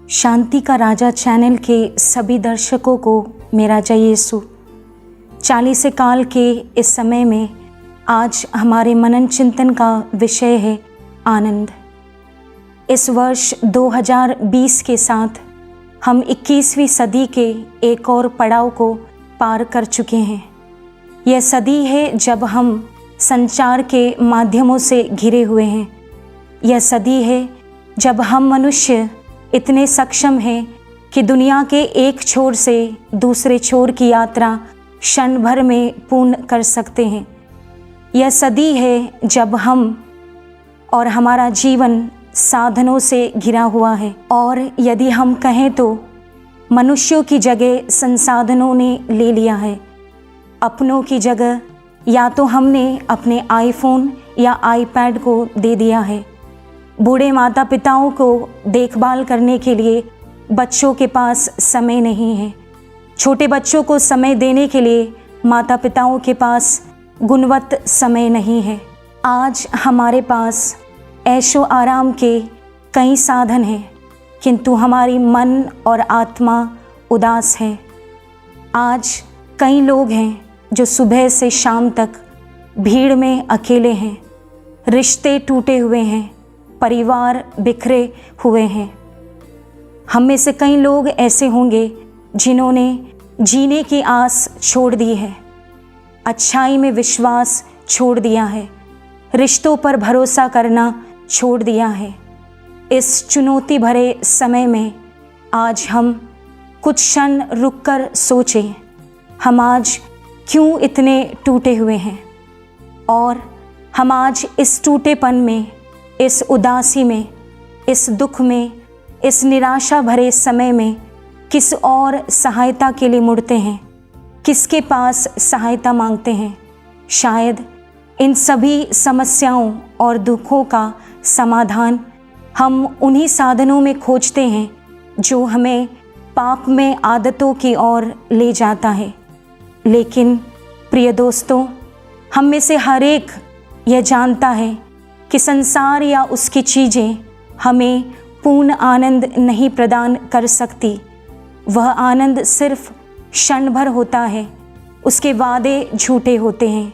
शांति का राजा चैनल के सभी दर्शकों को मेरा जय यीशु। 40 काल के इस समय में आज हमारे मनन चिंतन का विषय है आनंद। इस वर्ष 2020 के साथ हम 21वीं सदी के एक और पड़ाव को पार कर चुके हैं। यह सदी है जब हम संचार के माध्यमों से घिरे हुए हैं। यह सदी है जब हम मनुष्य इतने सक्षम हैं कि दुनिया के एक छोर से दूसरे छोर की यात्रा क्षण भर में पूर्ण कर सकते हैं। यह सदी है जब हम और हमारा जीवन साधनों से घिरा हुआ है, और यदि हम कहें तो मनुष्यों की जगह संसाधनों ने ले लिया है। अपनों की जगह या तो हमने अपने आईफोन या आईपैड को दे दिया है। बूढ़े माता पिताओं को देखभाल करने के लिए बच्चों के पास समय नहीं है। छोटे बच्चों को समय देने के लिए माता पिताओं के पास गुणवत्ता समय नहीं है। आज हमारे पास ऐशो आराम के कई साधन हैं, किंतु हमारी मन और आत्मा उदास है। आज कई लोग हैं जो सुबह से शाम तक भीड़ में अकेले हैं। रिश्ते टूटे हुए हैं, परिवार बिखरे हुए हैं। हम में से कई लोग ऐसे होंगे जिन्होंने जीने की आस छोड़ दी है, अच्छाई में विश्वास छोड़ दिया है, रिश्तों पर भरोसा करना छोड़ दिया है। इस चुनौती भरे समय में आज हम कुछ क्षण रुककर सोचें, हम आज क्यों इतने टूटे हुए हैं, और हम आज इस टूटेपन में, इस उदासी में, इस दुख में, इस निराशा भरे समय में किस और सहायता के लिए मुड़ते हैं, किसके पास सहायता मांगते हैं। शायद इन सभी समस्याओं और दुखों का समाधान हम उन्हीं साधनों में खोजते हैं जो हमें पाप में आदतों की ओर ले जाता है। लेकिन प्रिय दोस्तों, हम में से हर एक यह जानता है कि संसार या उसकी चीज़ें हमें पूर्ण आनंद नहीं प्रदान कर सकती। वह आनंद सिर्फ क्षण भर होता है, उसके वादे झूठे होते हैं।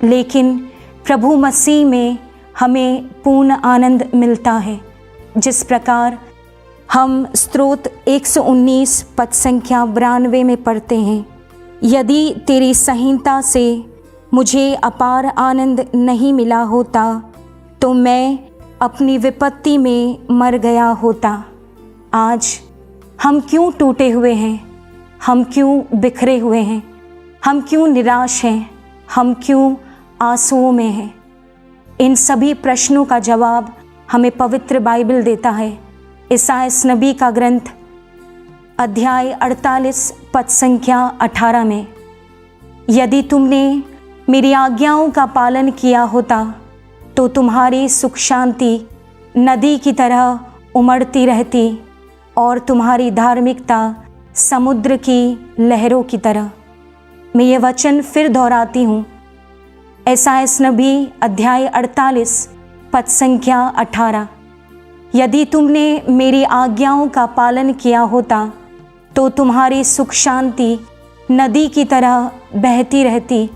लेकिन प्रभु मसीह में हमें पूर्ण आनंद मिलता है। जिस प्रकार हम स्तोत्र 119 पद संख्या 92 में पढ़ते हैं, यदि तेरी संहिता से मुझे अपार आनंद नहीं मिला होता तो मैं अपनी विपत्ति में मर गया होता। आज हम क्यों टूटे हुए हैं, हम क्यों बिखरे हुए हैं, हम क्यों निराश हैं, हम क्यों आंसुओं में हैं? इन सभी प्रश्नों का जवाब हमें पवित्र बाइबल देता है। इसायाह नबी का ग्रंथ अध्याय 48 पद संख्या 18 में, यदि तुमने मेरी आज्ञाओं का पालन किया होता तो तुम्हारी सुख शांति नदी की तरह उमड़ती रहती और तुम्हारी धार्मिकता समुद्र की लहरों की तरह। मैं ये वचन फिर दोहराती हूँ। इसायाह नबी अध्याय 48 पद संख्या 18, यदि तुमने मेरी आज्ञाओं का पालन किया होता तो तुम्हारी सुख शांति नदी की तरह बहती रहती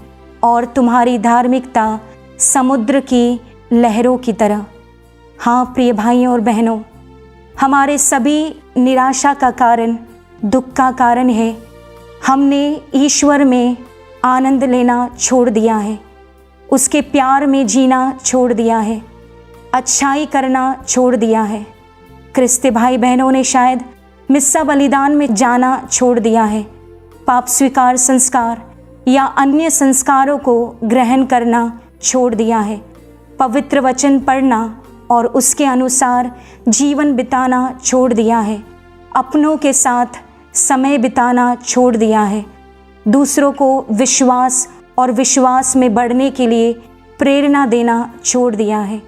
और तुम्हारी धार्मिकता समुद्र की लहरों की तरह। हाँ प्रिय भाइयों और बहनों, हमारे सभी निराशा का कारण, दुख का कारण है हमने ईश्वर में आनंद लेना छोड़ दिया है, उसके प्यार में जीना छोड़ दिया है, अच्छाई करना छोड़ दिया है। क्रिस्ती भाई बहनों ने शायद मिस्सा बलिदान में जाना छोड़ दिया है, पाप स्वीकार संस्कार या अन्य संस्कारों को ग्रहण करना छोड़ दिया है, पवित्र वचन पढ़ना और उसके अनुसार जीवन बिताना छोड़ दिया है, अपनों के साथ समय बिताना छोड़ दिया है, दूसरों को विश्वास और विश्वास में बढ़ने के लिए प्रेरणा देना छोड़ दिया है।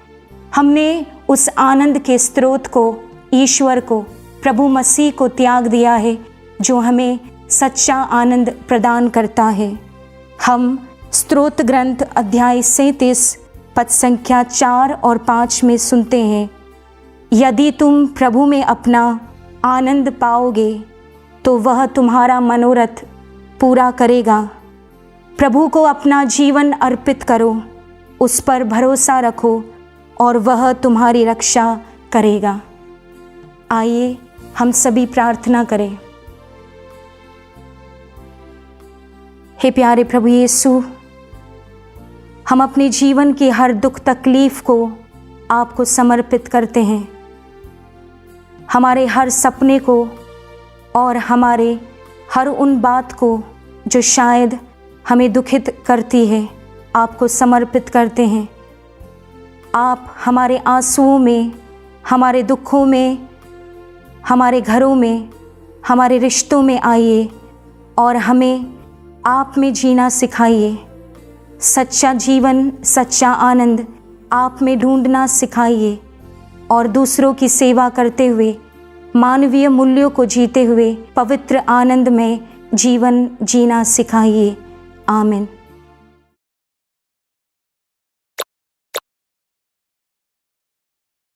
हमने उस आनंद के स्रोत को, ईश्वर को, प्रभु मसीह को त्याग दिया है जो हमें सच्चा आनंद प्रदान करता है। हम स्तोत्र ग्रंथ अध्याय 37 पद संख्या 4 और 5 में सुनते हैं, यदि तुम प्रभु में अपना आनंद पाओगे तो वह तुम्हारा मनोरथ पूरा करेगा। प्रभु को अपना जीवन अर्पित करो, उस पर भरोसा रखो और वह तुम्हारी रक्षा करेगा। आइए हम सभी प्रार्थना करें। हे प्यारे प्रभु यीशु, हम अपने जीवन की हर दुख तकलीफ को आपको समर्पित करते हैं। हमारे हर सपने को और हमारे हर उन बात को जो शायद हमें दुखित करती है, आपको समर्पित करते हैं। आप हमारे आंसुओं में, हमारे दुखों में, हमारे घरों में, हमारे रिश्तों में आइए और हमें आप में जीना सिखाइए। सच्चा जीवन, सच्चा आनंद आप में ढूंढना सिखाइए और दूसरों की सेवा करते हुए, मानवीय मूल्यों को जीते हुए पवित्र आनंद में जीवन जीना सिखाइए। आमीन।